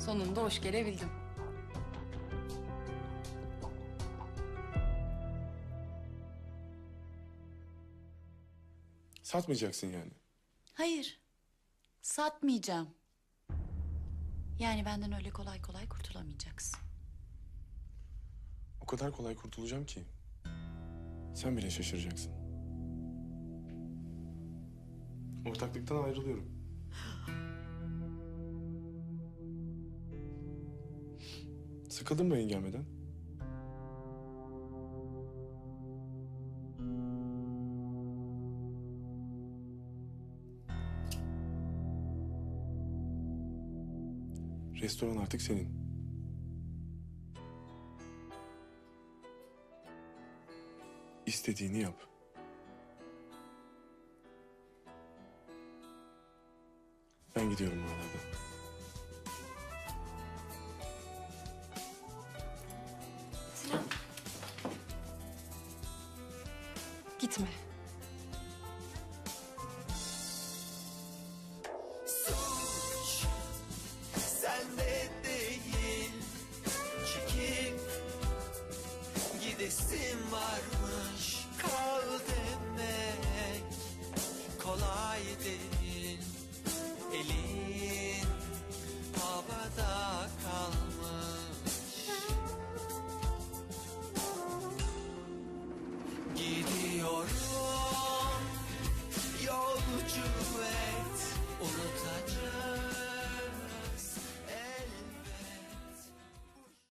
Sonunda hoş gelebildim. Satmayacaksın yani. Hayır, satmayacağım. Yani benden öyle kolay kolay kurtulamayacaksın. O kadar kolay kurtulacağım ki. Sen bile şaşıracaksın. Ortaklıktan ayrılıyorum. Sıkıldın mı engelmeden? Restoran artık senin. İstediğini yap. Ben gidiyorum buralardan.